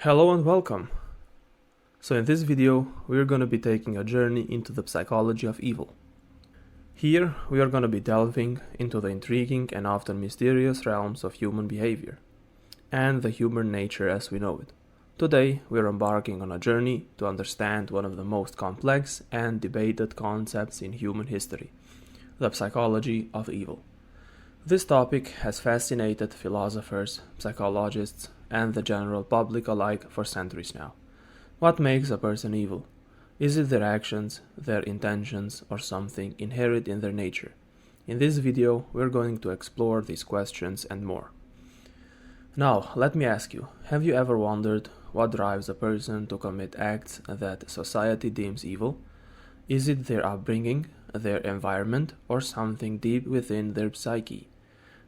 Hello and welcome. So in this video, we're going to be taking a journey into the psychology of evil. Here, we are going to be delving into the intriguing and often mysterious realms of human behavior and the human nature as we know it. Today, we're embarking on a journey to understand one of the most complex and debated concepts in human history, the psychology of evil. This topic has fascinated philosophers, psychologists, and the general public alike for centuries now. What makes a person evil? Is it their actions, their intentions, or something inherent in their nature? In this video, we're going to explore these questions and more. Now, let me ask you, have you ever wondered what drives a person to commit acts that society deems evil? Is it their upbringing, their environment, or something deep within their psyche?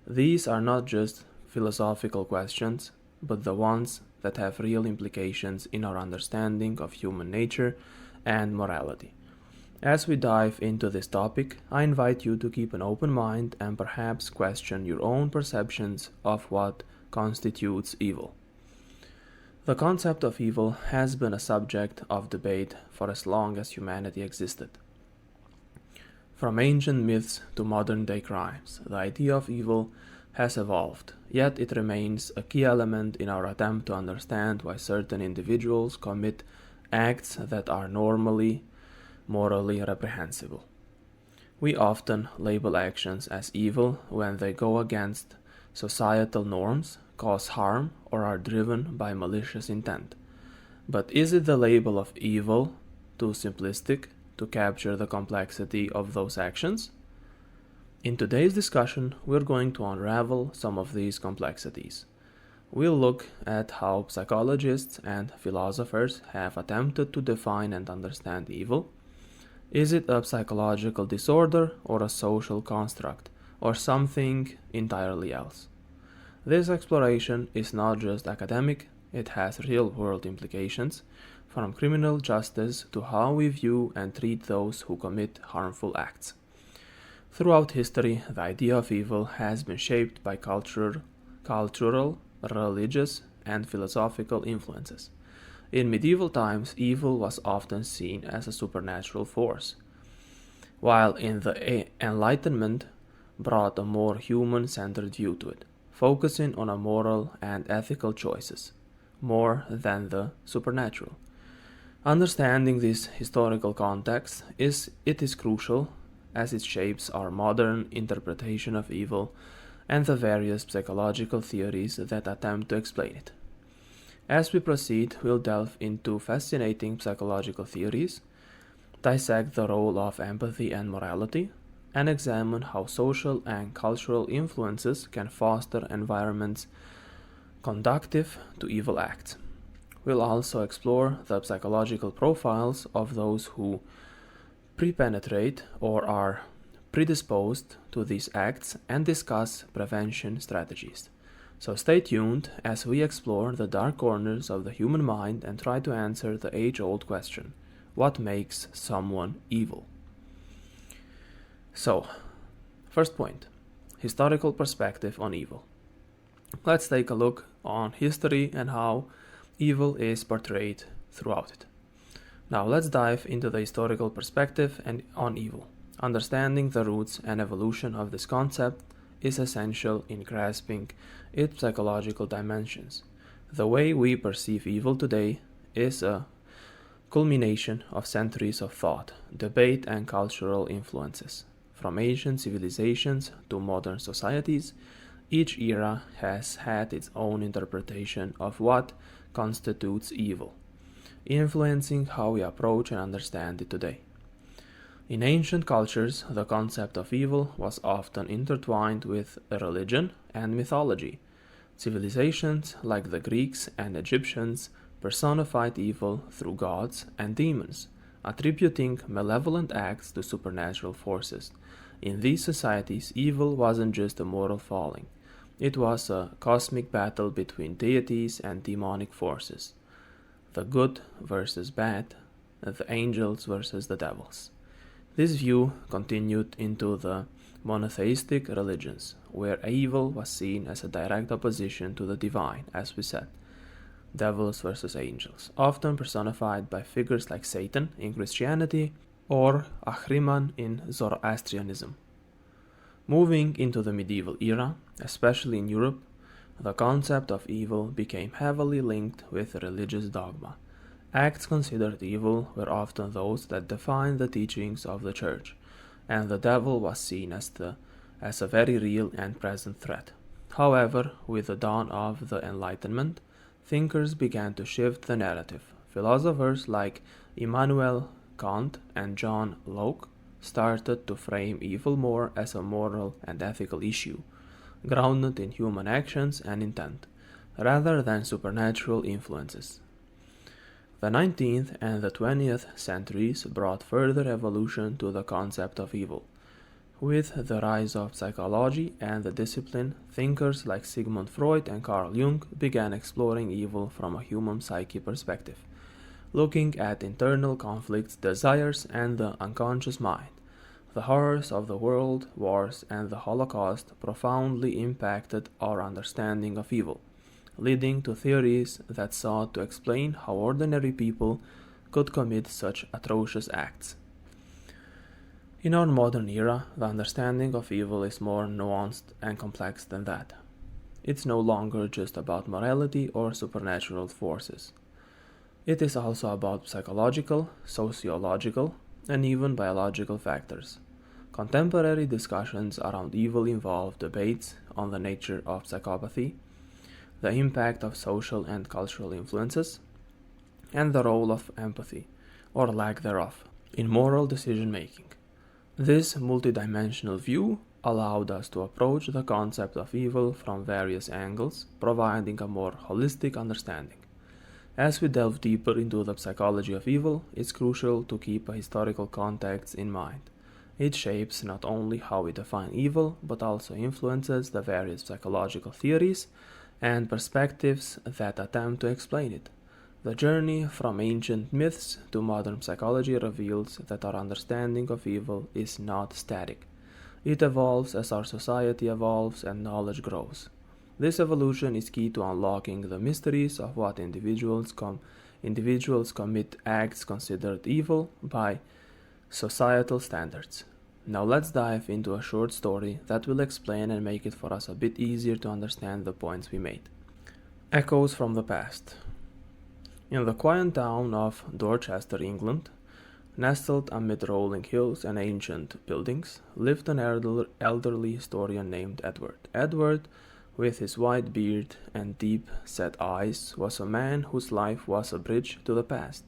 These are not just philosophical questions, but the ones that have real implications in our understanding of human nature and morality. As we dive into this topic, I invite you to keep an open mind and perhaps question your own perceptions of what constitutes evil. The concept of evil has been a subject of debate for as long as humanity existed. From ancient myths to modern-day crimes, the idea of evil has evolved, yet it remains a key element in our attempt to understand why certain individuals commit acts that are normally morally reprehensible. We often label actions as evil when they go against societal norms, cause harm, or are driven by malicious intent. But is it the label of evil too simplistic to capture the complexity of those actions? In today's discussion, we're going to unravel some of these complexities. We'll look at how psychologists and philosophers have attempted to define and understand evil. Is it a psychological disorder or a social construct, or something entirely else? This exploration is not just academic, it has real-world implications, from criminal justice to how we view and treat those who commit harmful acts. Throughout history, the idea of evil has been shaped by cultural, religious, and philosophical influences. In medieval times, evil was often seen as a supernatural force, while in the Enlightenment brought a more human-centered view to it, focusing on a moral and ethical choices, more than the supernatural. Understanding this historical context is crucial as it shapes our modern interpretation of evil and the various psychological theories that attempt to explain it. As we proceed, we'll delve into fascinating psychological theories, dissect the role of empathy and morality, and examine how social and cultural influences can foster environments conducive to evil acts. We'll also explore the psychological profiles of those who prepenetrate or are predisposed to these acts and discuss prevention strategies. So stay tuned as we explore the dark corners of the human mind and try to answer the age-old question, what makes someone evil? So, first point, historical perspective on evil. Let's take a look on history and how evil is portrayed throughout it. Now let's dive into the historical perspective and on evil. Understanding the roots and evolution of this concept is essential in grasping its psychological dimensions. The way we perceive evil today is a culmination of centuries of thought, debate, and cultural influences. From ancient civilizations to modern societies, each era has had its own interpretation of what constitutes evil, influencing how we approach and understand it today. In ancient cultures, the concept of evil was often intertwined with religion and mythology. Civilizations like the Greeks and Egyptians personified evil through gods and demons, attributing malevolent acts to supernatural forces. In these societies, evil wasn't just a moral falling. It was a cosmic battle between deities and demonic forces. The good versus bad, the angels versus the devils. This view continued into the monotheistic religions, where evil was seen as a direct opposition to the divine, as we said. devils versus angels, often personified by figures like Satan in Christianity or Ahriman in Zoroastrianism. Moving into the medieval era, especially in Europe, the concept of evil became heavily linked with religious dogma. Acts considered evil were often those that defined the teachings of the Church, and the devil was seen as a very real and present threat. However, with the dawn of the Enlightenment, thinkers began to shift the narrative. Philosophers like Immanuel Kant and John Locke started to frame evil more as a moral and ethical issue, grounded in human actions and intent, rather than supernatural influences. The 19th and the 20th centuries brought further evolution to the concept of evil. With the rise of psychology and the discipline, thinkers like Sigmund Freud and Carl Jung began exploring evil from a human psyche perspective, looking at internal conflicts, desires, and the unconscious mind. The horrors of the world wars and the Holocaust profoundly impacted our understanding of evil, leading to theories that sought to explain how ordinary people could commit such atrocious acts. In our modern era, the understanding of evil is more nuanced and complex than that. It's no longer just about morality or supernatural forces. It is also about psychological, sociological, and even biological factors. Contemporary discussions around evil involve debates on the nature of psychopathy, the impact of social and cultural influences, and the role of empathy, or lack thereof, in moral decision-making. This multidimensional view allowed us to approach the concept of evil from various angles, providing a more holistic understanding. As we delve deeper into the psychology of evil, it's crucial to keep a historical context in mind. It shapes not only how we define evil, but also influences the various psychological theories and perspectives that attempt to explain it. The journey from ancient myths to modern psychology reveals that our understanding of evil is not static. It evolves as our society evolves and knowledge grows. This evolution is key to unlocking the mysteries of what individuals commit acts considered evil by societal standards. Now let's dive into a short story that will explain and make it for us a bit easier to understand the points we made. Echoes from the past. In the quiet town of Dorchester, England, nestled amid rolling hills and ancient buildings, lived an elderly historian named Edward. Edward, with his white beard and deep-set eyes, was a man whose life was a bridge to the past.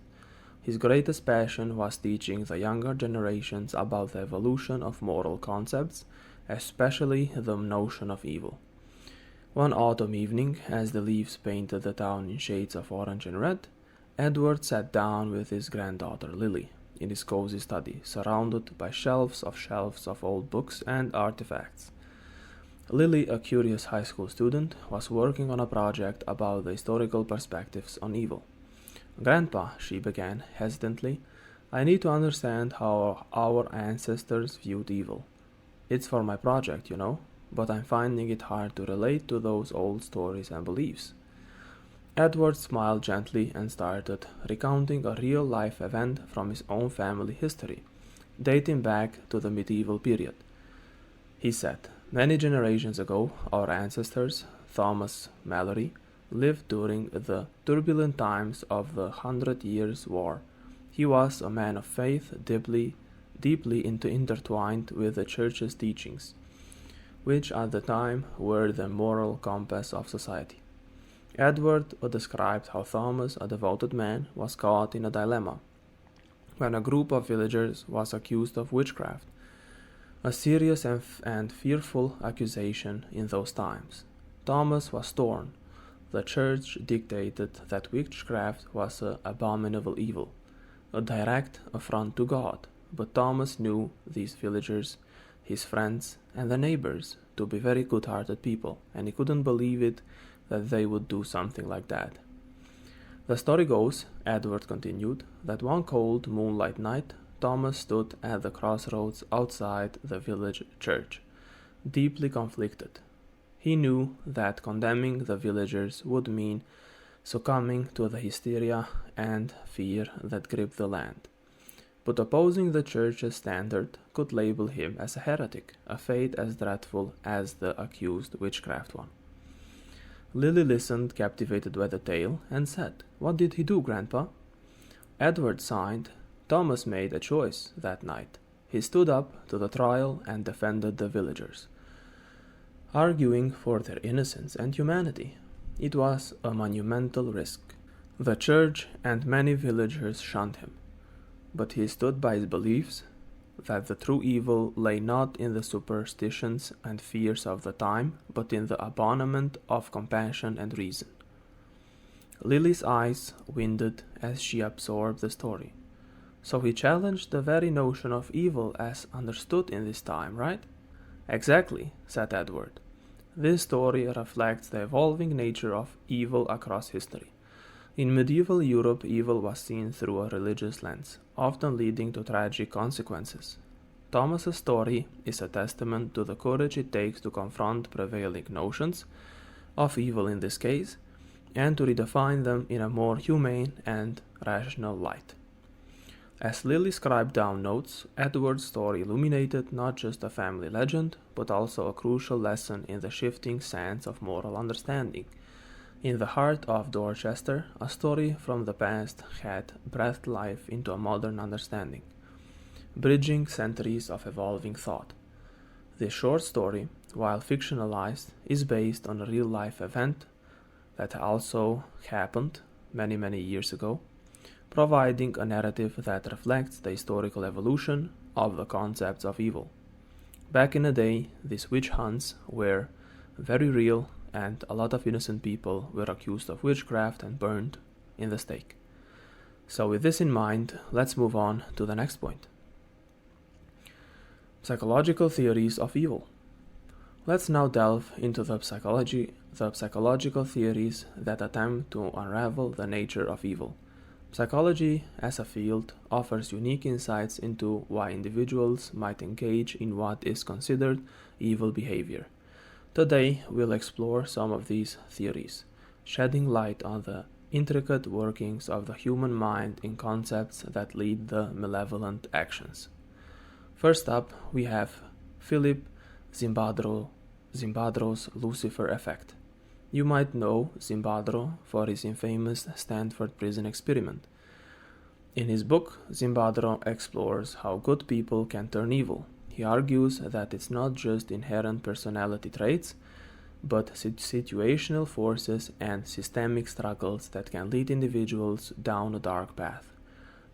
His greatest passion was teaching the younger generations about the evolution of moral concepts, especially the notion of evil. One autumn evening, as the leaves painted the town in shades of orange and red, Edward sat down with his granddaughter Lily in his cozy study, surrounded by shelves of old books and artifacts. Lily, a curious high school student, was working on a project about the historical perspectives on evil. "Grandpa," she began hesitantly, "I need to understand how our ancestors viewed evil. It's for my project, but I'm finding it hard to relate to those old stories and beliefs." Edward smiled gently and started recounting a real-life event from his own family history, dating back to the medieval period. He said, "Many generations ago, our ancestors, Thomas Mallory, lived during the turbulent times of the 100 Years' War. He was a man of faith, deeply intertwined with the Church's teachings, which at the time were the moral compass of society." Edward described how Thomas, a devoted man, was caught in a dilemma when a group of villagers was accused of witchcraft, a serious and fearful accusation in those times. Thomas was torn. The Church dictated that witchcraft was an abominable evil, a direct affront to God, but Thomas knew these villagers, his friends, and the neighbors to be very good-hearted people, and he couldn't believe it that they would do something like that. The story goes, Edward continued, that one cold moonlight night, Thomas stood at the crossroads outside the village church, deeply conflicted. He knew that condemning the villagers would mean succumbing to the hysteria and fear that gripped the land. But opposing the church's standard could label him as a heretic, a fate as dreadful as the accused witchcraft one. Lily listened, captivated by the tale, and said, "What did he do, Grandpa?" Edward sighed. Thomas made a choice that night. He stood up to the trial and defended the villagers, arguing for their innocence and humanity. It was a monumental risk. The church and many villagers shunned him, but he stood by his beliefs that the true evil lay not in the superstitions and fears of the time, but in the abandonment of compassion and reason. Lily's eyes winded as she absorbed the story. So he challenged the very notion of evil as understood in this time, right? Exactly, said Edward. This story reflects the evolving nature of evil across history. In medieval Europe, evil was seen through a religious lens, often leading to tragic consequences. Thomas's story is a testament to the courage it takes to confront prevailing notions of evil in this case, and to redefine them in a more humane and rational light. As Lily scribed down notes, Edward's story illuminated not just a family legend, but also a crucial lesson in the shifting sands of moral understanding. In the heart of Dorchester, a story from the past had breathed life into a modern understanding, bridging centuries of evolving thought. This short story, while fictionalized, is based on a real-life event that also happened many years ago, providing a narrative that reflects the historical evolution of the concepts of evil. Back in the day, these witch hunts were very real, and a lot of innocent people were accused of witchcraft and burned in the stake. So with this in mind, let's move on to the next point. Psychological theories of evil. Let's now delve into the psychological theories that attempt to unravel the nature of evil. Psychology, as a field, offers unique insights into why individuals might engage in what is considered evil behavior. Today, we'll explore some of these theories, shedding light on the intricate workings of the human mind in concepts that lead the malevolent actions. First up, we have Philip Zimbardo's Lucifer effect. You might know Zimbardo for his infamous Stanford prison experiment. In his book, Zimbardo explores how good people can turn evil. He argues that it's not just inherent personality traits, but situational forces and systemic struggles that can lead individuals down a dark path.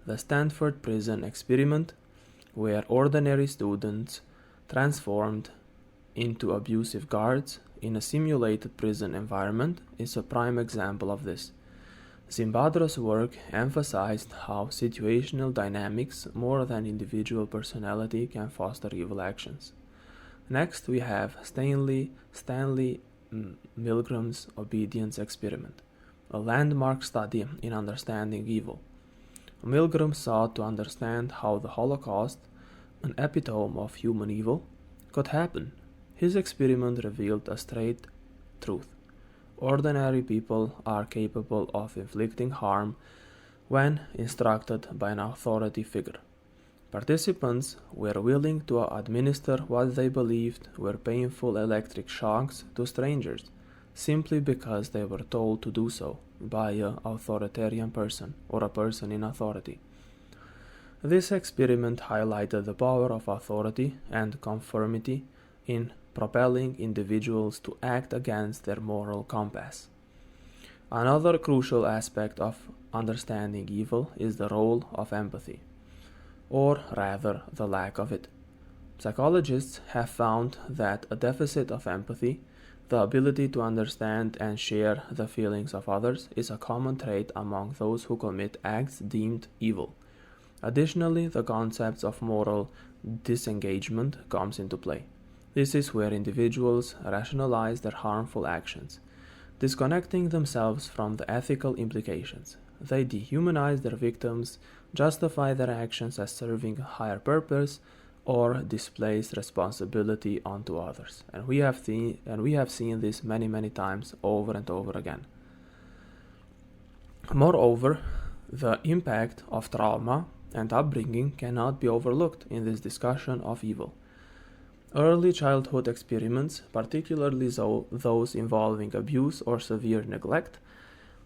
The Stanford prison experiment, where ordinary students transformed into abusive guards in a simulated prison environment, is a prime example of this. Zimbardo's work emphasized how situational dynamics more than individual personality can foster evil actions. Next, we have Stanley Milgram's obedience experiment, a landmark study in understanding evil. Milgram sought to understand how the Holocaust, an epitome of human evil, could happen. His experiment revealed a straight truth. Ordinary people are capable of inflicting harm when instructed by an authority figure. Participants were willing to administer what they believed were painful electric shocks to strangers, simply because they were told to do so by an authoritarian person or a person in authority. This experiment highlighted the power of authority and conformity in propelling individuals to act against their moral compass. Another crucial aspect of understanding evil is the role of empathy, or rather the lack of it. Psychologists have found that a deficit of empathy, the ability to understand and share the feelings of others, is a common trait among those who commit acts deemed evil. Additionally, the concepts of moral disengagement comes into play. This is where individuals rationalize their harmful actions, disconnecting themselves from the ethical implications. They dehumanize their victims, justify their actions as serving a higher purpose, or displace responsibility onto others. And we have seen this many times over and over again. Moreover, the impact of trauma and upbringing cannot be overlooked in this discussion of evil. Early childhood experiments, particularly those involving abuse or severe neglect,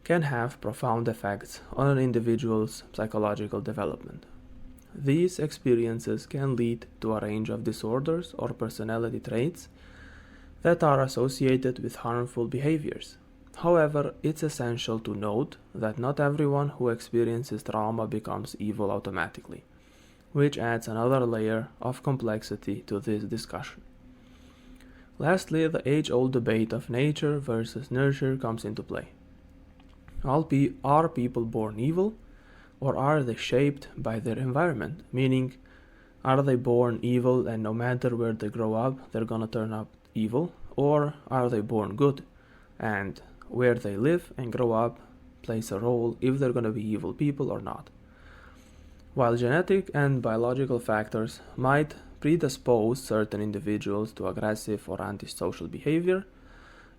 can have profound effects on an individual's psychological development. These experiences can lead to a range of disorders or personality traits that are associated with harmful behaviors. However, it's essential to note that not everyone who experiences trauma becomes evil automatically, which adds another layer of complexity to this discussion. Lastly, the age-old debate of nature versus nurture comes into play. Are people born evil, or are they shaped by their environment? Meaning, are they born evil and no matter where they grow up, they're gonna turn up evil? Or are they born good and where they live and grow up plays a role if they're gonna be evil people or not? While genetic and biological factors might predispose certain individuals to aggressive or antisocial behavior,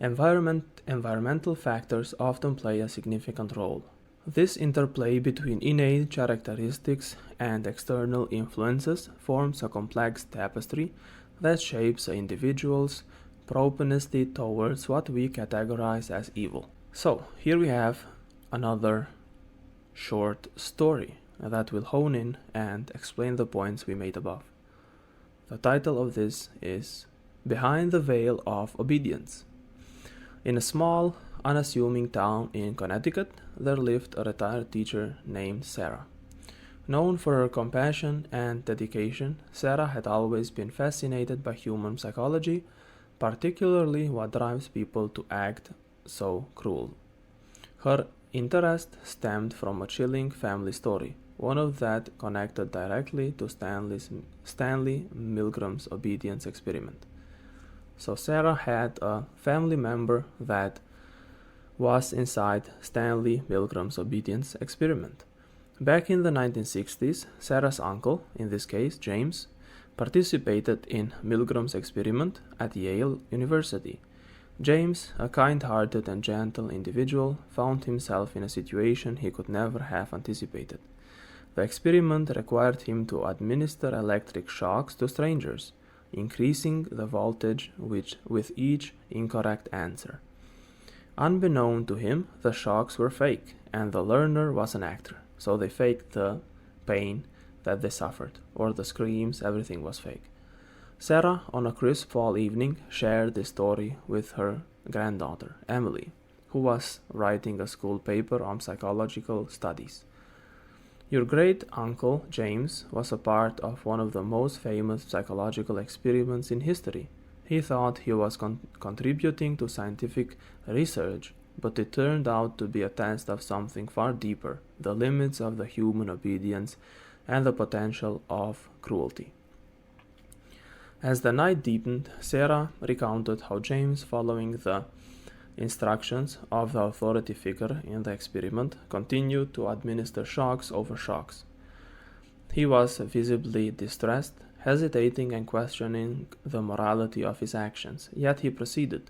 environmental factors often play a significant role. This interplay between innate characteristics and external influences forms a complex tapestry that shapes an individual's propensity towards what we categorize as evil. So, here we have another short story that will hone in and explain the points we made above. The title of this is Behind the Veil of Obedience. In a small, unassuming town in Connecticut, there lived a retired teacher named Sarah. Known for her compassion and dedication, Sarah had always been fascinated by human psychology, particularly what drives people to act so cruel. Her interest stemmed from a chilling family story, one of that connected directly to Stanley Milgram's obedience experiment. So Sarah had a family member that was inside Stanley Milgram's obedience experiment. Back in the 1960s, Sarah's uncle, in this case James, participated in Milgram's experiment at Yale University. James, a kind-hearted and gentle individual, found himself in a situation he could never have anticipated. The experiment required him to administer electric shocks to strangers, increasing the voltage with each incorrect answer. Unbeknown to him, the shocks were fake, and the learner was an actor, so they faked the pain that they suffered, or the screams, everything was fake. Sarah, on a crisp fall evening, shared this story with her granddaughter, Emily, who was writing a school paper on psychological studies. Your great-uncle James was a part of one of the most famous psychological experiments in history. He thought he was contributing to scientific research, but it turned out to be a test of something far deeper, the limits of the human obedience and the potential of cruelty. As the night deepened, Sarah recounted how James, following the instructions of the authority figure in the experiment, continued to administer shocks over shocks. He was visibly distressed, hesitating and questioning the morality of his actions, yet he proceeded.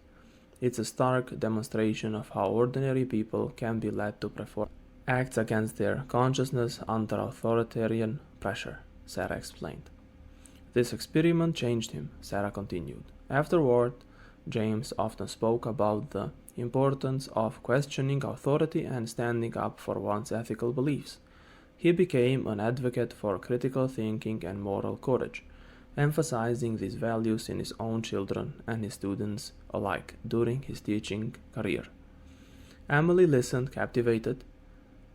It's a stark demonstration of how ordinary people can be led to perform acts against their consciousness under authoritarian pressure, Sarah explained. This experiment changed him, Sarah continued. Afterward, James often spoke about the importance of questioning authority and standing up for one's ethical beliefs. He became an advocate for critical thinking and moral courage, emphasizing these values in his own children and his students alike during his teaching career. Emily listened, captivated,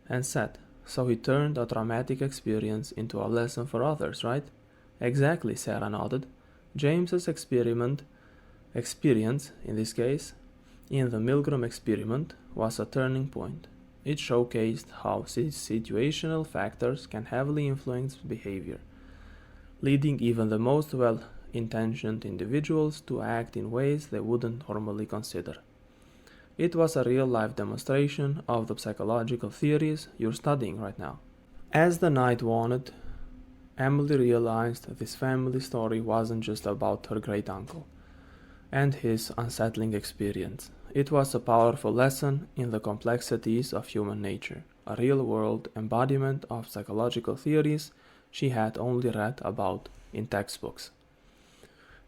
and said, "So he turned a traumatic experience into a lesson for others, right?" "Exactly," Sarah nodded. James's experience, in this case, in the Milgram experiment, was a turning point. It showcased how situational factors can heavily influence behavior, leading even the most well-intentioned individuals to act in ways they wouldn't normally consider. It was a real-life demonstration of the psychological theories you're studying right now. As the night waned, Emily realized that this family story wasn't just about her great-uncle and his unsettling experience. it was a powerful lesson in the complexities of human nature, a real-world embodiment of psychological theories she had only read about in textbooks.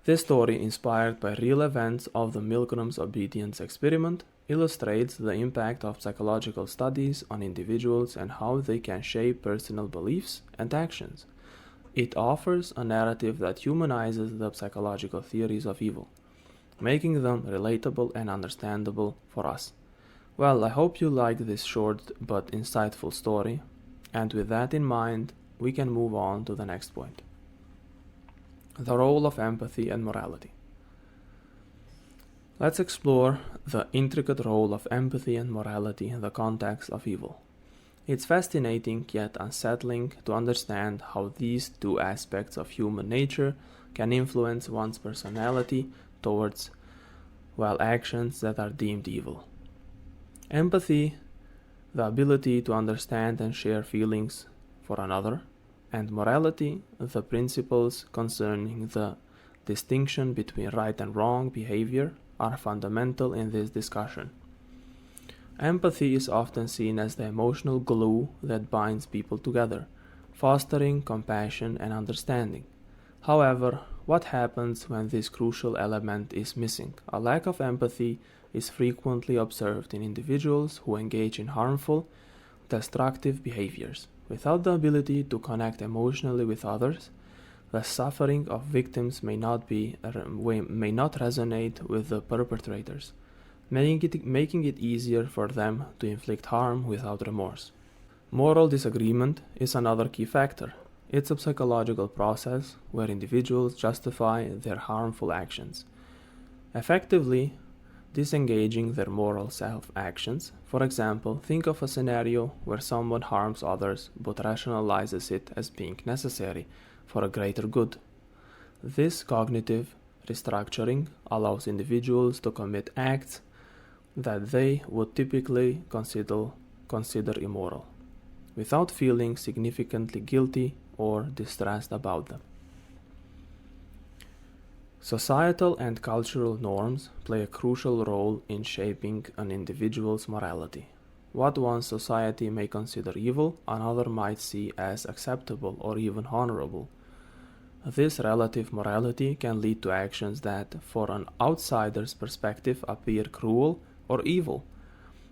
This story, inspired by real events of the Milgram's obedience experiment, illustrates the impact of psychological studies on individuals and how they can shape personal beliefs and actions. It offers a narrative that humanizes the psychological theories of evil, making them relatable and understandable for us. Well, I hope you like this short but insightful story, and with that in mind, we can move on to the next point. The role of empathy and morality. Let's explore the intricate role of empathy and morality in the context of evil. It's fascinating yet unsettling to understand how these two aspects of human nature can influence one's personality towards, actions that are deemed evil. Empathy, the ability to understand and share feelings for another, and morality, the principles concerning the distinction between right and wrong behavior, are fundamental in this discussion. Empathy is often seen as the emotional glue that binds people together, fostering compassion and understanding. However, what happens when this crucial element is missing? A lack of empathy is frequently observed in individuals who engage in harmful, destructive behaviors. Without the ability to connect emotionally with others, the suffering of victims may not resonate with the perpetrators, making it easier for them to inflict harm without remorse. Moral disagreement is another key factor. It's a psychological process where individuals justify their harmful actions, effectively disengaging their moral self-actions. For example, think of a scenario where someone harms others but rationalizes it as being necessary for a greater good. This cognitive restructuring allows individuals to commit acts that they would typically consider immoral, without feeling significantly guilty or distressed about them. Societal and cultural norms play a crucial role in shaping an individual's morality. What one society may consider evil, another might see as acceptable or even honorable. This relative morality can lead to actions that, for an outsider's perspective, appear cruel or evil.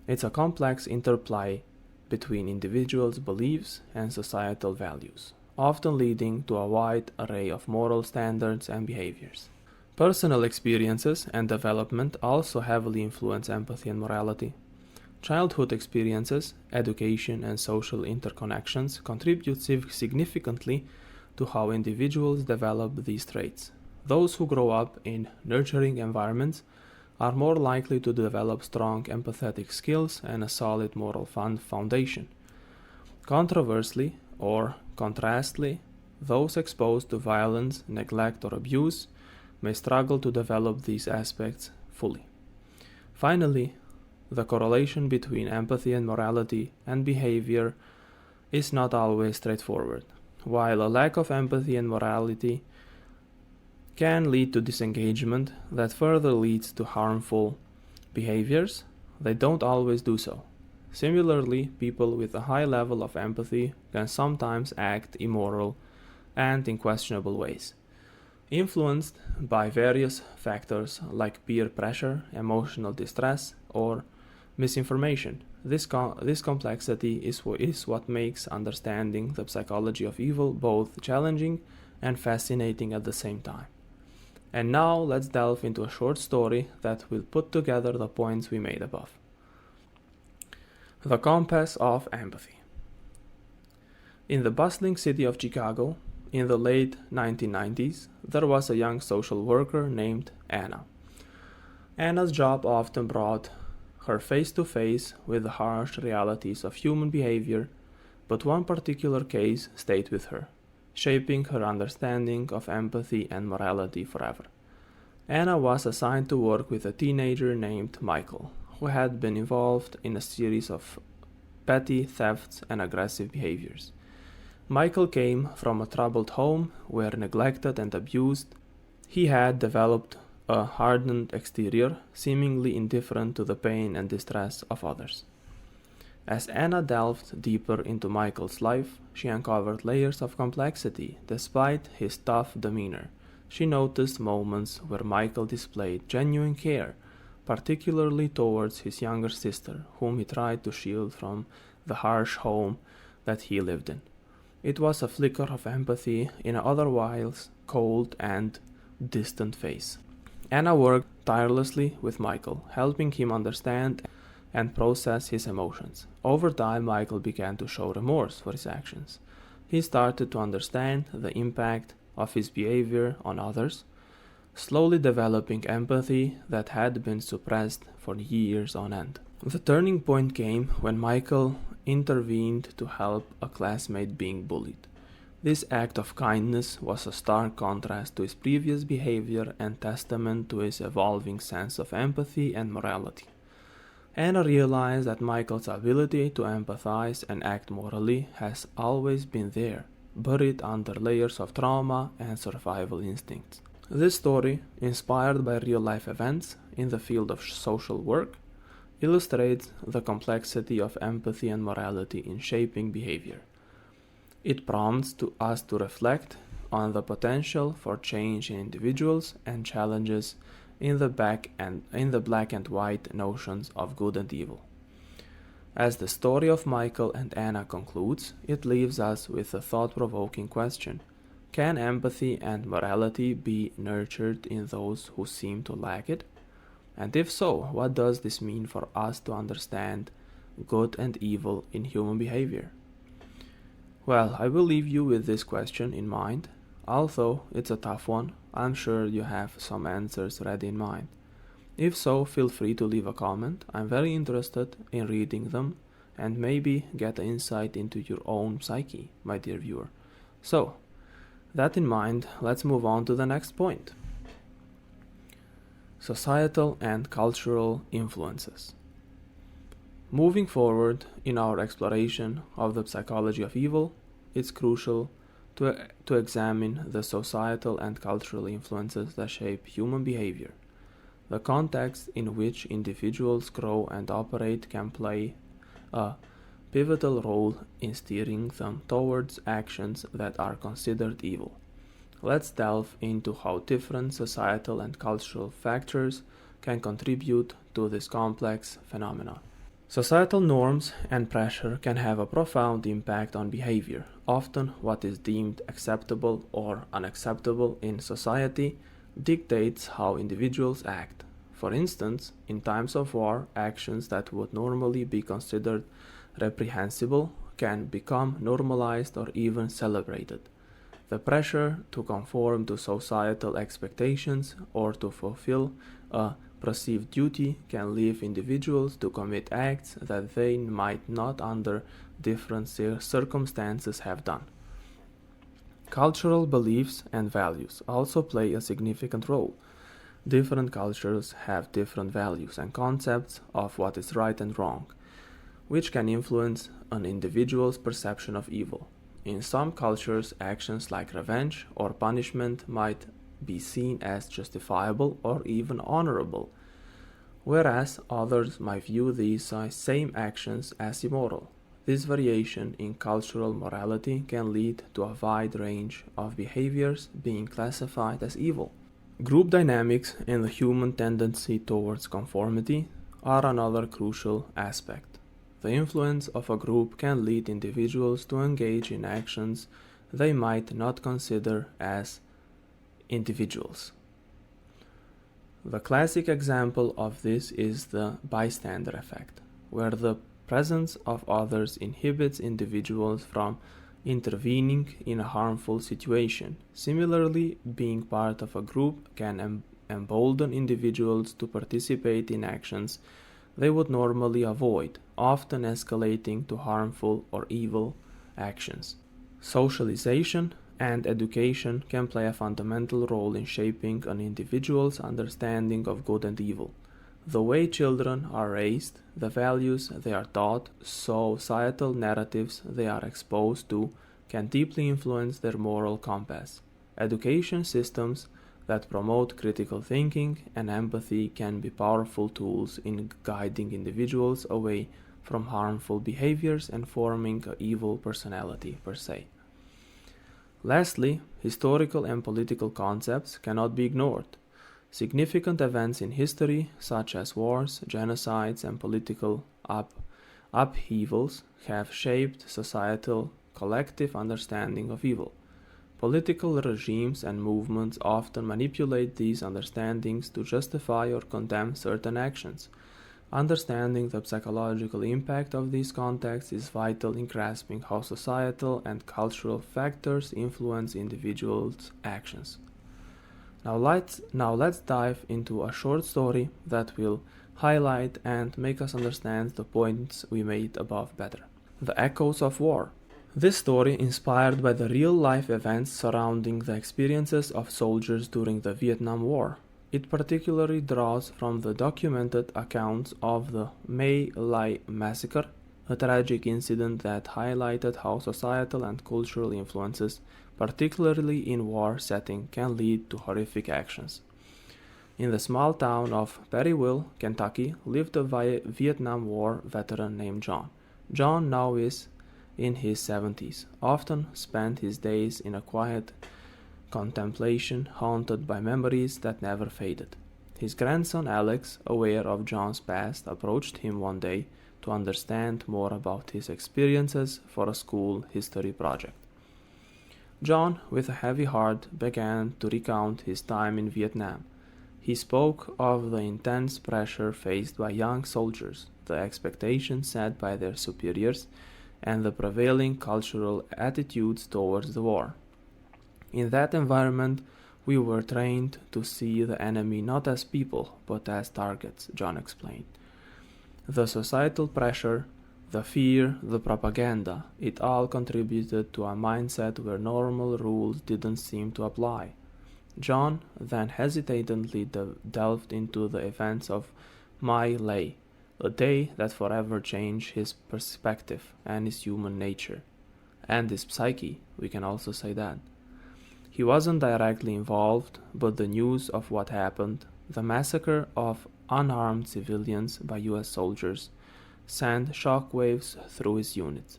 It's a complex interplay between individuals' beliefs and societal values, often leading to a wide array of moral standards and behaviors. Personal experiences and development also heavily influence empathy and morality. Childhood experiences, education, and social interconnections contribute significantly to how individuals develop these traits. Those who grow up in nurturing environments are more likely to develop strong empathetic skills and a solid moral foundation. Conversely, or contrastly, those exposed to violence, neglect, or abuse may struggle to develop these aspects fully. Finally, the correlation between empathy and morality and behavior is not always straightforward. While a lack of empathy and morality can lead to disengagement that further leads to harmful behaviors, they don't always do so. Similarly, people with a high level of empathy can sometimes act immoral and in questionable ways, influenced by various factors like peer pressure, emotional distress, or misinformation. This complexity is what makes understanding the psychology of evil both challenging and fascinating at the same time. And now let's delve into a short story that will put together the points we made above. The Compass of Empathy. In the bustling city of Chicago, in the late 1990s, there was a young social worker named Anna. Anna's job often brought her face to face with the harsh realities of human behavior, but one particular case stayed with her, shaping her understanding of empathy and morality forever. Anna was assigned to work with a teenager named Michael, who had been involved in a series of petty thefts and aggressive behaviors. Michael came from a troubled home where, neglected and abused, he had developed a hardened exterior, seemingly indifferent to the pain and distress of others. As Anna delved deeper into Michael's life, she uncovered layers of complexity despite his tough demeanor. She noticed moments where Michael displayed genuine care, particularly towards his younger sister, whom he tried to shield from the harsh home that he lived in. It was a flicker of empathy in an otherwise cold and distant face. Anna worked tirelessly with Michael, helping him understand and process his emotions. Over time, Michael began to show remorse for his actions. He started to understand the impact of his behavior on others, slowly developing empathy that had been suppressed for years on end. The turning point came when Michael intervened to help a classmate being bullied. This act of kindness was a stark contrast to his previous behavior and testament to his evolving sense of empathy and morality. Anna realized that Michael's ability to empathize and act morally has always been there, buried under layers of trauma and survival instincts. This story, inspired by real-life events in the field of social work, illustrates the complexity of empathy and morality in shaping behavior. It prompts us to reflect on the potential for change in individuals and challenges in the black and white notions of good and evil. As the story of Michael and Anna concludes, it leaves us with a thought-provoking question. Can empathy and morality be nurtured in those who seem to lack it? And if so, what does this mean for us to understand good and evil in human behavior? Well, I will leave you with this question in mind. Although it's a tough one, I'm sure you have some answers ready in mind. If so, feel free to leave a comment. I'm very interested in reading them and maybe get insight into your own psyche, my dear viewer. So, that in mind, let's move on to the next point. Societal and cultural influences. Moving forward in our exploration of the psychology of evil, it's crucial to examine the societal and cultural influences that shape human behavior. The context in which individuals grow and operate can play a pivotal role in steering them towards actions that are considered evil. Let's delve into how different societal and cultural factors can contribute to this complex phenomenon. Societal norms and pressure can have a profound impact on behavior. Often, what is deemed acceptable or unacceptable in society dictates how individuals act. For instance, in times of war, actions that would normally be considered reprehensible can become normalized or even celebrated. The pressure to conform to societal expectations or to fulfill a perceived duty can lead individuals to commit acts that they might not under different circumstances have done. Cultural beliefs and values also play a significant role. Different cultures have different values and concepts of what is right and wrong, which can influence an individual's perception of evil. In some cultures, actions like revenge or punishment might be seen as justifiable or even honorable, whereas others might view these same actions as immoral. This variation in cultural morality can lead to a wide range of behaviors being classified as evil. Group dynamics and the human tendency towards conformity are another crucial aspect. The influence of a group can lead individuals to engage in actions they might not consider as individuals. The classic example of this is the bystander effect, where the presence of others inhibits individuals from intervening in a harmful situation. Similarly, being part of a group can embolden individuals to participate in actions they would normally avoid, often escalating to harmful or evil actions. Socialization and education can play a fundamental role in shaping an individual's understanding of good and evil. The way children are raised, the values they are taught, societal narratives they are exposed to, can deeply influence their moral compass. Education systems that promote critical thinking and empathy can be powerful tools in guiding individuals away from harmful behaviors and forming an evil personality per se. Lastly, historical and political concepts cannot be ignored. Significant events in history, such as wars, genocides, and political upheavals, have shaped societal collective understanding of evil. Political regimes and movements often manipulate these understandings to justify or condemn certain actions. Understanding the psychological impact of these contexts is vital in grasping how societal and cultural factors influence individuals' actions. Now let's dive into a short story that will highlight and make us understand the points we made above better. The Echoes of War. This story, inspired by the real-life events surrounding the experiences of soldiers during the Vietnam War. It particularly draws from the documented accounts of the My Lai massacre, a tragic incident that highlighted how societal and cultural influences, particularly in war setting, can lead to horrific actions. In the small town of Perryville, Kentucky, lived a Vietnam War veteran named John. John now is in his 70s, often spent his days in a quiet contemplation, haunted by memories that never faded. His grandson Alex, aware of John's past, approached him one day to understand more about his experiences for a school history project. John, with a heavy heart, began to recount his time in Vietnam. He spoke of the intense pressure faced by young soldiers, the expectations set by their superiors, and the prevailing cultural attitudes towards the war. In that environment, we were trained to see the enemy not as people, but as targets, John explained. The societal pressure, the fear, the propaganda, it all contributed to a mindset where normal rules didn't seem to apply. John then hesitantly delved into the events of My Lai, a day that forever changed his perspective and his human nature. And his psyche, we can also say that. He wasn't directly involved, but the news of what happened, the massacre of unarmed civilians by US soldiers, sent shockwaves through his unit.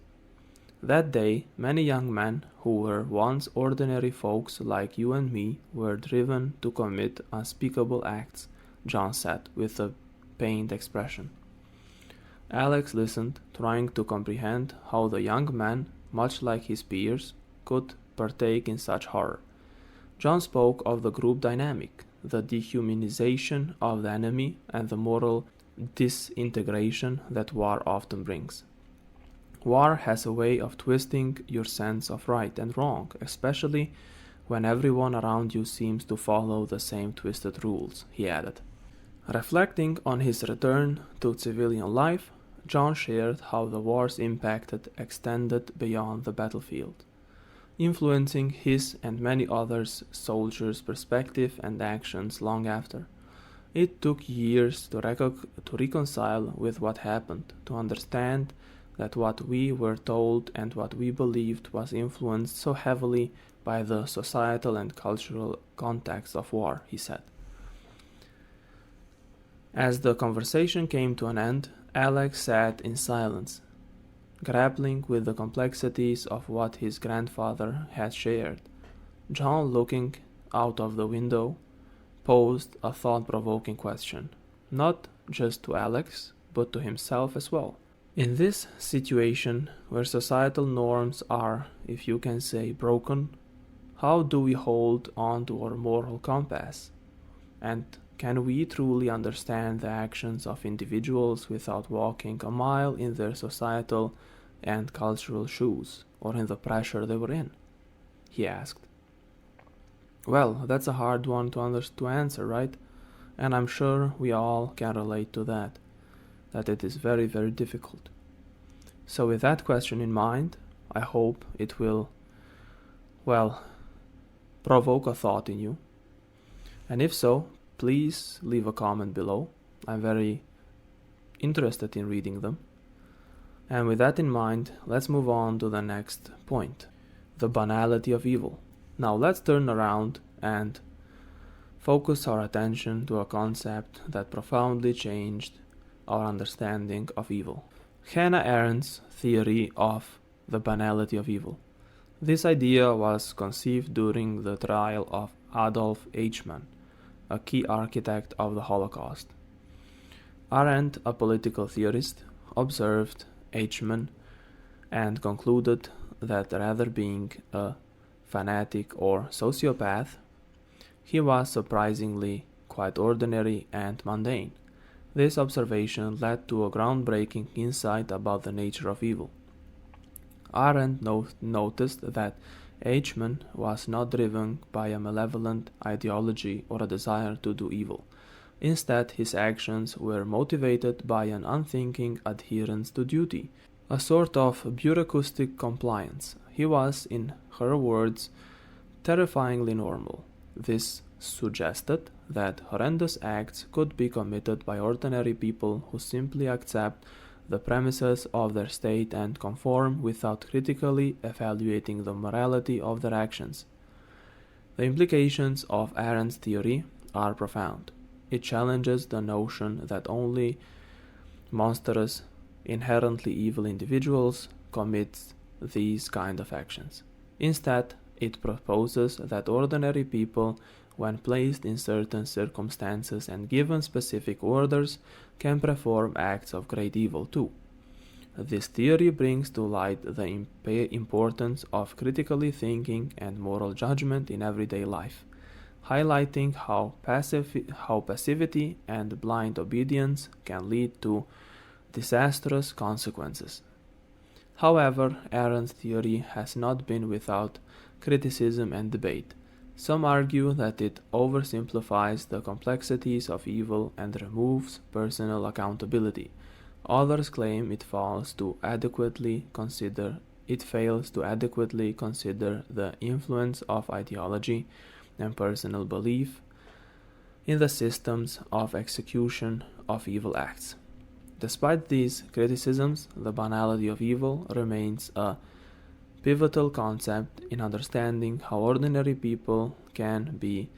That day, many young men who were once ordinary folks like you and me were driven to commit unspeakable acts, John said with a pained expression. Alex listened, trying to comprehend how the young man, much like his peers, could partake in such horror. John spoke of the group dynamic, the dehumanization of the enemy, and the moral disintegration that war often brings. War has a way of twisting your sense of right and wrong, especially when everyone around you seems to follow the same twisted rules, he added. Reflecting on his return to civilian life, John shared how the war's impact extended beyond the battlefield, influencing his and many others soldiers' perspective and actions long after. It took years to reconcile with what happened, to understand that what we were told and what we believed was influenced so heavily by the societal and cultural context of war, he said. As the conversation came to an end, Alex sat in silence, grappling with the complexities of what his grandfather had shared. John, looking out of the window, posed a thought-provoking question, not just to Alex, but to himself as well. In this situation, where societal norms are, if you can say, broken, how do we hold on to our moral compass? And can we truly understand the actions of individuals without walking a mile in their societal and cultural shoes, or in the pressure they were in? He asked. Well, that's a hard one to answer, right? And I'm sure we all can relate to that it is very, very difficult. So with that question in mind, I hope it will, provoke a thought in you. And if so, please leave a comment below. I'm very interested in reading them. And with that in mind, let's move on to the next point, the banality of evil. Now let's turn around and focused our attention to a concept that profoundly changed our understanding of evil. Hannah Arendt's theory of the banality of evil. This idea was conceived during the trial of Adolf Eichmann, a key architect of the Holocaust. Arendt, a political theorist, observed Eichmann and concluded that rather being a fanatic or sociopath, he was surprisingly quite ordinary and mundane. This observation led to a groundbreaking insight about the nature of evil. Arendt noticed that Eichmann was not driven by a malevolent ideology or a desire to do evil. Instead, his actions were motivated by an unthinking adherence to duty, a sort of bureaucratic compliance. He was, in her words, terrifyingly normal. This suggested that horrendous acts could be committed by ordinary people who simply accept the premises of their state and conform without critically evaluating the morality of their actions. The implications of Arendt's theory are profound. It challenges the notion that only monstrous, inherently evil individuals commit these kind of actions. Instead, it proposes that ordinary people, when placed in certain circumstances and given specific orders, can perform acts of great evil too. This theory brings to light the importance of critically thinking and moral judgment in everyday life, highlighting how passivity and blind obedience can lead to disastrous consequences. However, Arendt's theory has not been without criticism and debate. Some argue that it oversimplifies the complexities of evil and removes personal accountability. Others claim it fails to adequately consider the influence of ideology and personal belief in the systems of execution of evil acts. Despite these criticisms, the banality of evil remains a pivotal concept in understanding how ordinary people can be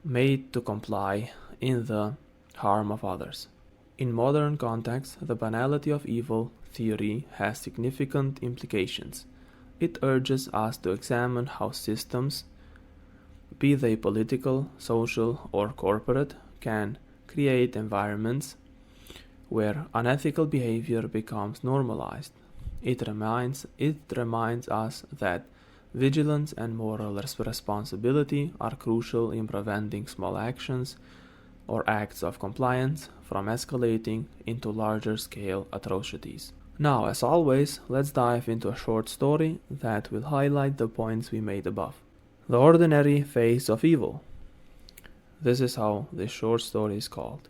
made to comply in the harm of others. In modern context, the banality of evil theory has significant implications. It urges us to examine how systems, be they political, social, or corporate, can create environments where unethical behavior becomes normalized. It reminds us that vigilance and moral responsibility are crucial in preventing small actions or acts of compliance from escalating into larger-scale atrocities. Now, as always, let's dive into a short story that will highlight the points we made above. The ordinary face of evil. This is how this short story is called.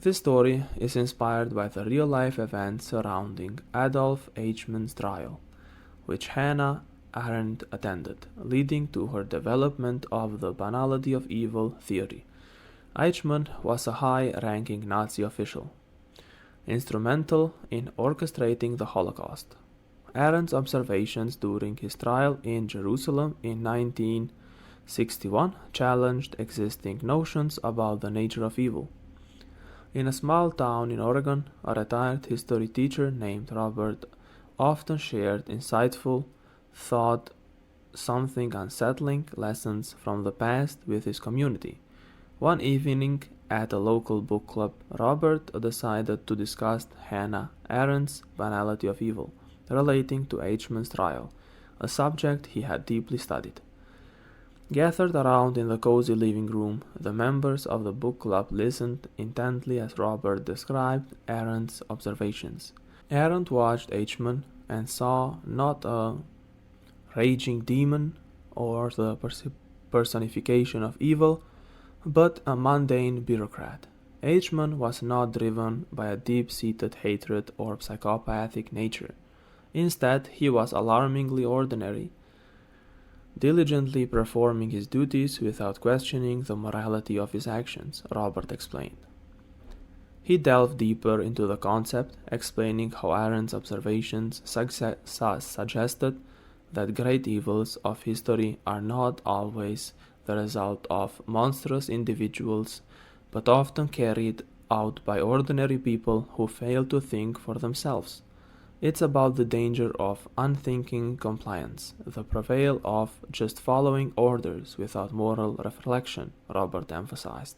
This story is inspired by the real-life events surrounding Adolf Eichmann's trial, which Hannah Arendt attended, leading to her development of the banality of evil theory. Eichmann was a high-ranking Nazi official, instrumental in orchestrating the Holocaust. Arendt's observations during his trial in Jerusalem in 1961 challenged existing notions about the nature of evil. In a small town in Oregon, a retired history teacher named Robert often shared insightful, something unsettling lessons from the past with his community. One evening at a local book club, Robert decided to discuss Hannah Arendt's banality of evil, relating to Eichmann's trial, a subject he had deeply studied. Gathered around in the cozy living room, the members of the book club listened intently as Robert described Arendt's observations. Arendt watched Eichmann and saw not a raging demon or the personification of evil, but a mundane bureaucrat. Eichmann was not driven by a deep-seated hatred or psychopathic nature. Instead, he was alarmingly ordinary, diligently performing his duties without questioning the morality of his actions, Robert explained. He delved deeper into the concept, explaining how Arendt's observations suggested that great evils of history are not always the result of monstrous individuals, but often carried out by ordinary people who fail to think for themselves. It's about the danger of unthinking compliance, the prevail of just following orders without moral reflection, Robert emphasized.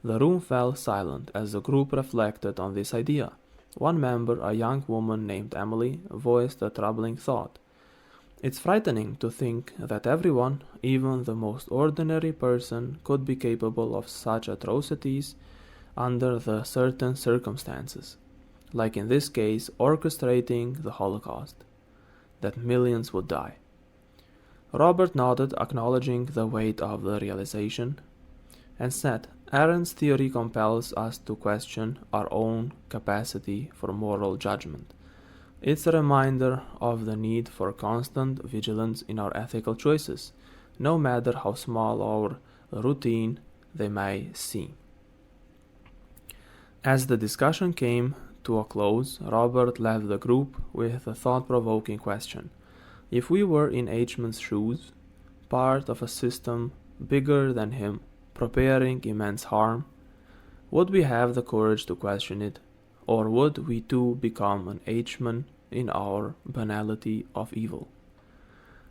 The room fell silent as the group reflected on this idea. One member, a young woman named Emily, voiced a troubling thought. It's frightening to think that everyone, even the most ordinary person, could be capable of such atrocities under the certain circumstances, like in this case orchestrating the Holocaust, that millions would die. Robert nodded, acknowledging the weight of the realization, and said, Aaron's theory compels us to question our own capacity for moral judgment. It's a reminder of the need for constant vigilance in our ethical choices, no matter how small or routine they may seem. As the discussion came to a close, Robert left the group with a thought-provoking question. If we were in H-man's shoes, part of a system bigger than him, preparing immense harm, would we have the courage to question it, or would we too become an H-man in our banality of evil?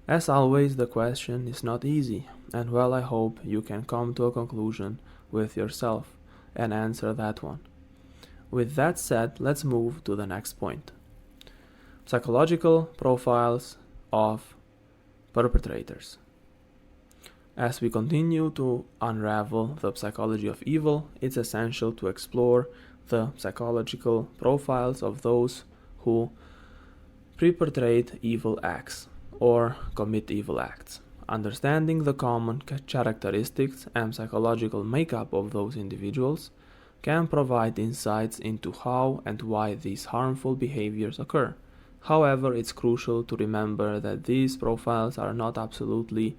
As always, the question is not easy, and well, I hope you can come to a conclusion with yourself and answer that one. With that said, let's move to the next point. Psychological profiles of perpetrators. As we continue to unravel the psychology of evil, it's essential to explore the psychological profiles of those who perpetrate evil acts or commit evil acts. Understanding the common characteristics and psychological makeup of those individuals can provide insights into how and why these harmful behaviors occur. However, it's crucial to remember that these profiles are not absolutely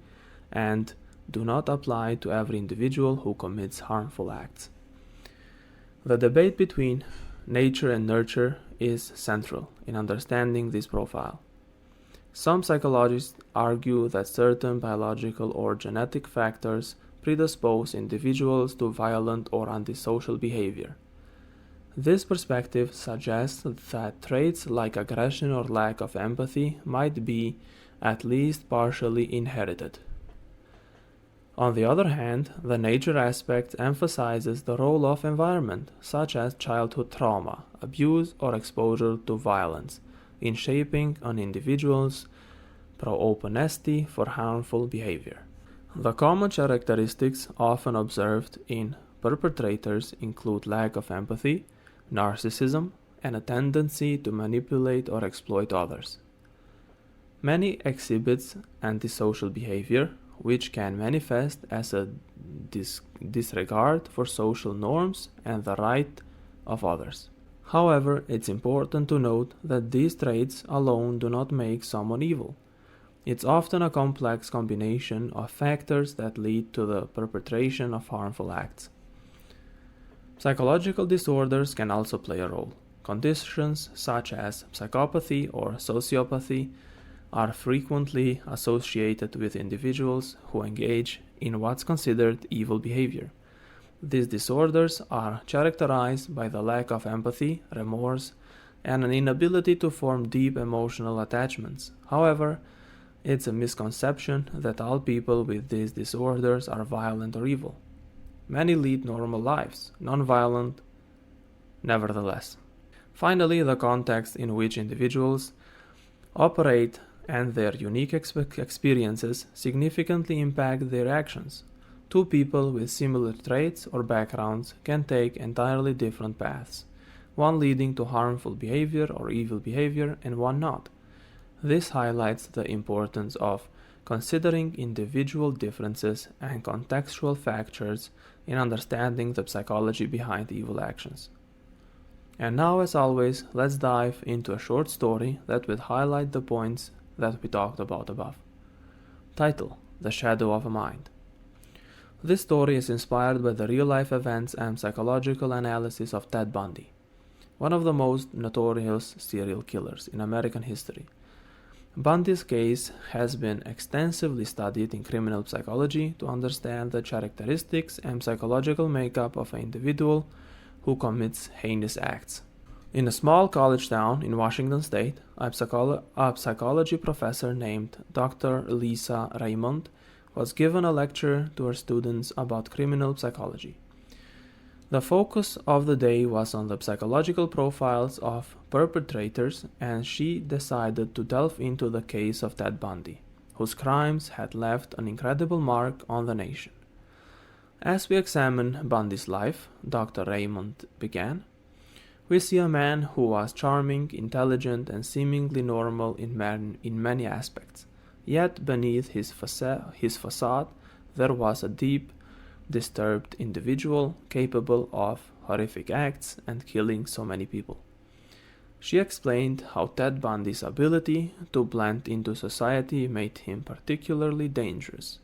and do not apply to every individual who commits harmful acts. The debate between nature and nurture is central in understanding this profile. Some psychologists argue that certain biological or genetic factors predispose individuals to violent or antisocial behavior. This perspective suggests that traits like aggression or lack of empathy might be at least partially inherited. On the other hand, the nature aspect emphasizes the role of environment, such as childhood trauma, abuse, or exposure to violence, in shaping an individual's propensity for harmful behavior. The common characteristics often observed in perpetrators include lack of empathy, narcissism, and a tendency to manipulate or exploit others. Many exhibit antisocial behavior, which can manifest as a disregard for social norms and the right of others. However, it's important to note that these traits alone do not make someone evil. It's often a complex combination of factors that lead to the perpetration of harmful acts. Psychological disorders can also play a role. Conditions such as psychopathy or sociopathy are frequently associated with individuals who engage in what's considered evil behavior. These disorders are characterized by the lack of empathy, remorse, and an inability to form deep emotional attachments. However, it's a misconception that all people with these disorders are violent or evil. Many lead normal lives, non-violent, nevertheless. Finally, the context in which individuals operate and their unique experiences significantly impact their actions. Two people with similar traits or backgrounds can take entirely different paths, one leading to harmful behavior or evil behavior and one not. This highlights the importance of considering individual differences and contextual factors in understanding the psychology behind evil actions. And now, as always, let's dive into a short story that will highlight the points that we talked about above. Title: The Shadow of a Mind. This story is inspired by the real-life events and psychological analysis of Ted Bundy, one of the most notorious serial killers in American history. Bundy's case has been extensively studied in criminal psychology to understand the characteristics and psychological makeup of an individual who commits heinous acts. In a small college town in Washington state, a psychology professor named Dr. Lisa Raymond was given a lecture to her students about criminal psychology. The focus of the day was on the psychological profiles of perpetrators, and she decided to delve into the case of Ted Bundy, whose crimes had left an incredible mark on the nation. As we examine Bundy's life, Dr. Raymond began, we see a man who was charming, intelligent, and seemingly normal in many aspects. Yet beneath his facade there was a deep, disturbed individual capable of horrific acts and killing so many people. She explained how Ted Bundy's ability to blend into society made him particularly dangerous.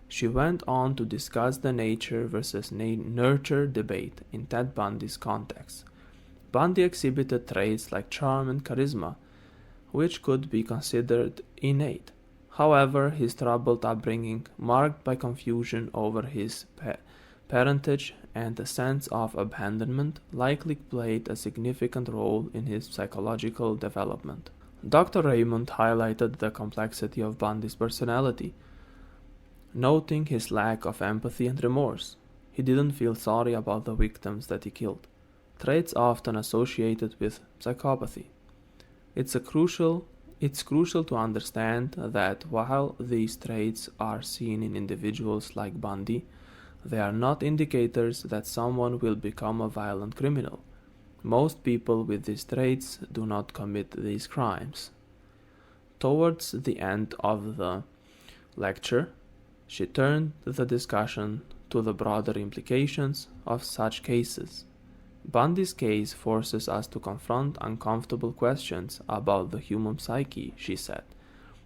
She went on to discuss the nature versus nurture debate in Ted Bundy's context. Bundy exhibited traits like charm and charisma, which could be considered innate. However, his troubled upbringing, marked by confusion over his parentage and a sense of abandonment, likely played a significant role in his psychological development. Dr. Raymond highlighted the complexity of Bundy's personality, noting his lack of empathy and remorse. He didn't feel sorry about the victims that he killed, traits often associated with psychopathy. It's crucial to understand that while these traits are seen in individuals like Bundy, they are not indicators that someone will become a violent criminal. Most people with these traits do not commit these crimes. Towards the end of the lecture, she turned the discussion to the broader implications of such cases. Bundy's case forces us to confront uncomfortable questions about the human psyche, she said.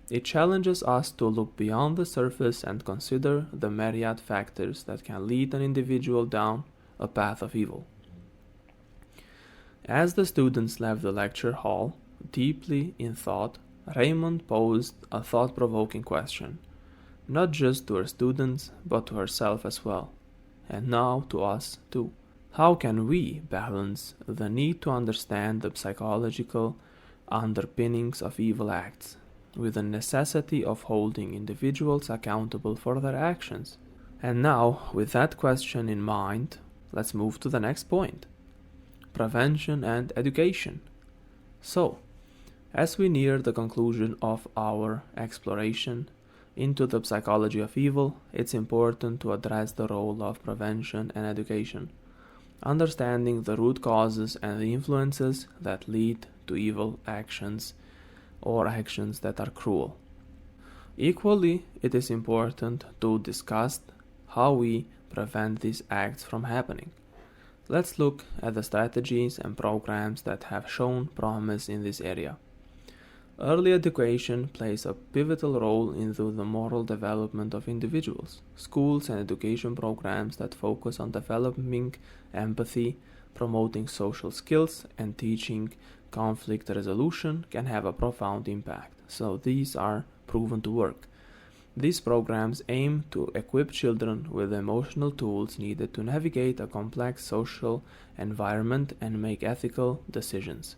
It challenges us to look beyond the surface and consider the myriad factors that can lead an individual down a path of evil. As the students left the lecture hall, deeply in thought, Raymond posed a thought-provoking question, not just to her students, but to herself as well, and now to us too. How can we balance the need to understand the psychological underpinnings of evil acts with the necessity of holding individuals accountable for their actions? And now, with that question in mind, let's move to the next point: prevention and education. So, as we near the conclusion of our exploration into the psychology of evil, it's important to address the role of prevention and education. Understanding the root causes and the influences that lead to evil actions or actions that are cruel. Equally, it is important to discuss how we prevent these acts from happening. Let's look at the strategies and programs that have shown promise in this area. Early education plays a pivotal role in the moral development of individuals. Schools and education programs that focus on developing empathy, promoting social skills, and teaching conflict resolution can have a profound impact. So these are proven to work. These programs aim to equip children with the emotional tools needed to navigate a complex social environment and make ethical decisions.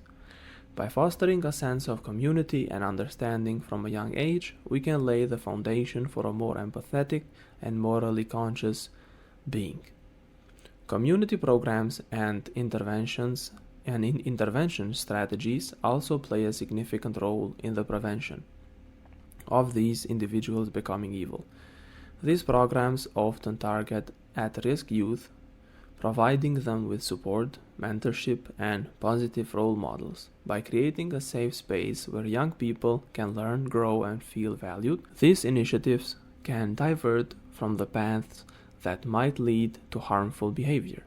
By fostering a sense of community and understanding from a young age, we can lay the foundation for a more empathetic and morally conscious being. Community programs and intervention strategies also play a significant role in the prevention of these individuals becoming evil. These programs often target at-risk youth, providing them with support, mentorship, and positive role models. By creating a safe space where young people can learn, grow, and feel valued, these initiatives can divert from the paths that might lead to harmful behavior.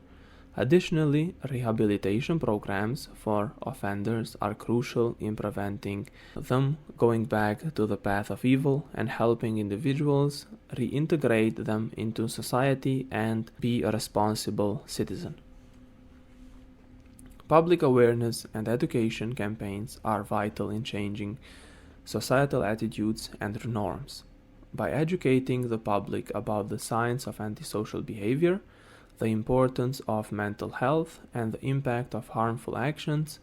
Additionally, rehabilitation programs for offenders are crucial in preventing them going back to the path of evil and helping individuals reintegrate them into society and be a responsible citizen. Public awareness and education campaigns are vital in changing societal attitudes, and norms. By educating the public about the science of antisocial behavior, the importance of mental health, and the impact of harmful actions,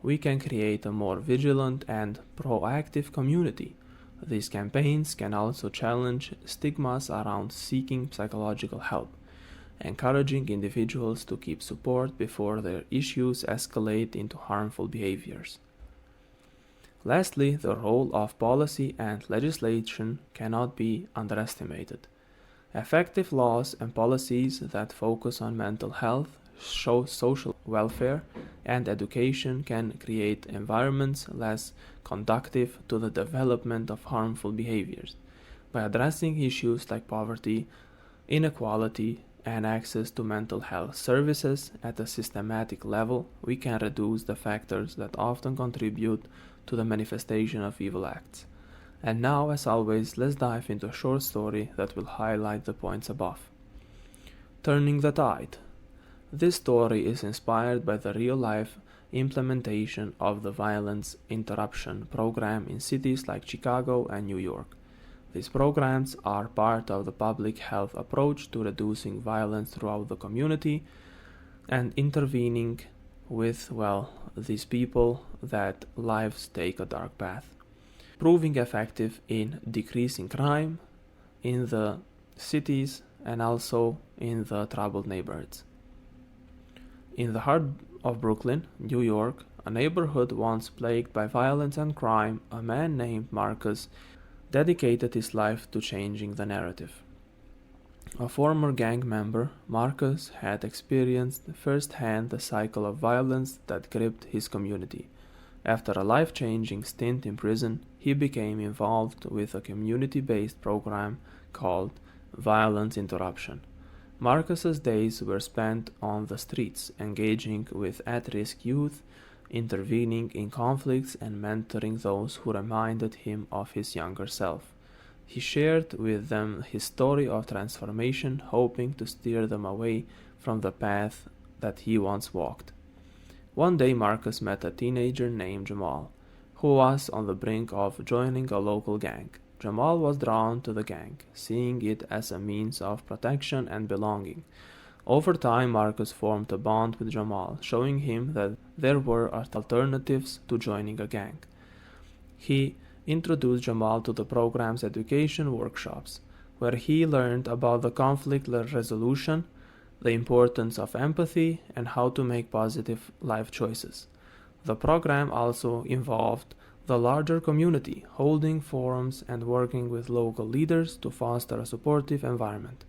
we can create a more vigilant and proactive community. These campaigns can also challenge stigmas around seeking psychological help, encouraging individuals to keep support before their issues escalate into harmful behaviors. Lastly, the role of policy and legislation cannot be underestimated. Effective laws and policies that focus on mental health, social welfare, and education can create environments less conducive to the development of harmful behaviors. By addressing issues like poverty, inequality, and access to mental health services at a systematic level, we can reduce the factors that often contribute to the manifestation of evil acts. And now, as always, let's dive into a short story that will highlight the points above. Turning the Tide. This story is inspired by the real-life implementation of the violence interruption program in cities like Chicago and New York. These programs are part of the public health approach to reducing violence throughout the community and intervening with, these people that lives take a dark path, proving effective in decreasing crime in the cities and also in the troubled neighborhoods. In the heart of Brooklyn, New York, a neighborhood once plagued by violence and crime, a man named Marcus dedicated his life to changing the narrative. A former gang member, Marcus had experienced firsthand the cycle of violence that gripped his community. After a life-changing stint in prison, he became involved with a community-based program called Violence Interruption. Marcus's days were spent on the streets, engaging with at-risk youth, intervening in conflicts, and mentoring those who reminded him of his younger self. He shared with them his story of transformation, hoping to steer them away from the path that he once walked. One day Marcus met a teenager named Jamal, who was on the brink of joining a local gang. Jamal was drawn to the gang, seeing it as a means of protection and belonging. Over time, Marcus formed a bond with Jamal, showing him that there were alternatives to joining a gang. He introduced Jamal to the program's education workshops, where he learned about the conflict resolution, the importance of empathy, and how to make positive life choices. The program also involved the larger community, holding forums and working with local leaders to foster a supportive environment.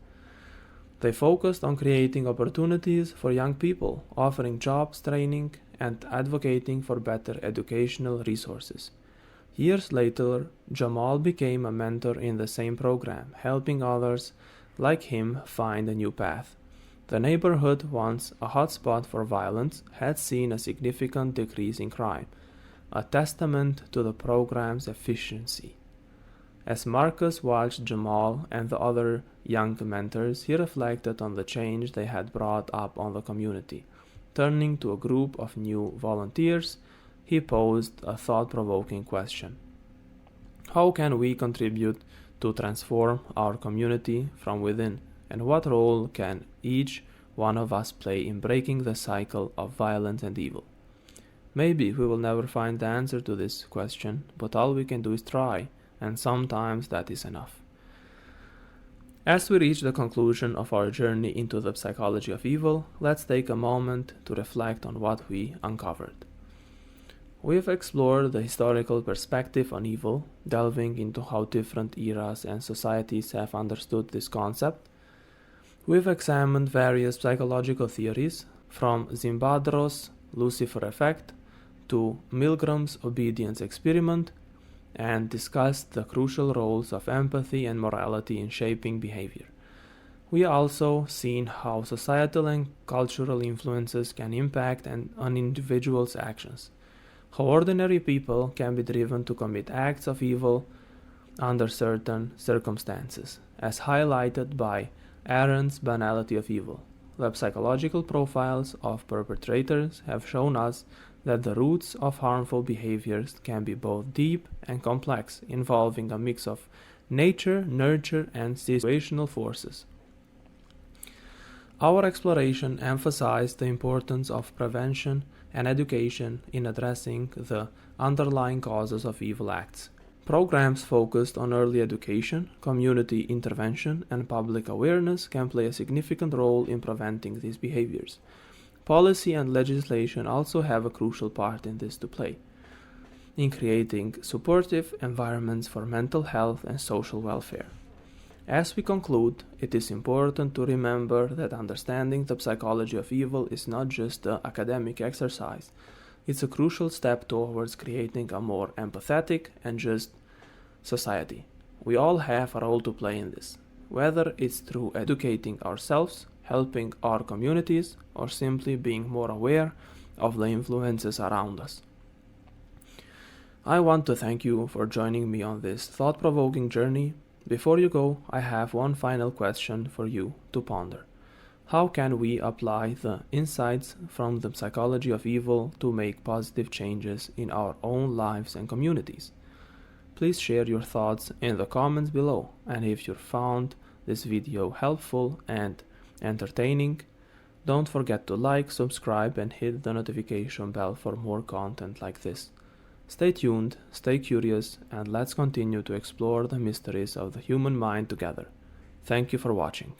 They focused on creating opportunities for young people, offering jobs training, and advocating for better educational resources. Years later, Jamal became a mentor in the same program, helping others like him find a new path. The neighborhood, once a hotspot for violence, had seen a significant decrease in crime, a testament to the program's efficiency. As Marcus watched Jamal and the other young mentors, he reflected on the change they had brought up on the community. Turning to a group of new volunteers, he posed a thought-provoking question. How can we contribute to transform our community from within, and what role can each one of us play in breaking the cycle of violence and evil? Maybe we will never find the answer to this question, but all we can do is try, and sometimes that is enough. As we reach the conclusion of our journey into the psychology of evil, let's take a moment to reflect on what we uncovered. We've explored the historical perspective on evil, delving into how different eras and societies have understood this concept. We've examined various psychological theories, from Zimbardo's Lucifer effect to Milgram's obedience experiment, and discussed the crucial roles of empathy and morality in shaping behavior. We also seen how societal and cultural influences can impact an individual's actions, how ordinary people can be driven to commit acts of evil under certain circumstances, as highlighted by Aaron's banality of evil. The psychological profiles of perpetrators have shown us that the roots of harmful behaviors can be both deep and complex, involving a mix of nature, nurture, and situational forces. Our exploration emphasized the importance of prevention and education in addressing the underlying causes of evil acts. Programs focused on early education, community intervention, and public awareness can play a significant role in preventing these behaviors. Policy and legislation also have a crucial part in this to play, in creating supportive environments for mental health and social welfare. As we conclude, it is important to remember that understanding the psychology of evil is not just an academic exercise. It's a crucial step towards creating a more empathetic and just society. We all have a role to play in this, whether it's through educating ourselves, helping our communities, or simply being more aware of the influences around us. I want to thank you for joining me on this thought-provoking journey. Before you go, I have one final question for you to ponder. How can we apply the insights from the psychology of evil to make positive changes in our own lives and communities? Please share your thoughts in the comments below, and if you found this video helpful and entertaining, don't forget to like, subscribe, and hit the notification bell for more content like this. Stay tuned, stay curious, and let's continue to explore the mysteries of the human mind together. Thank you for watching.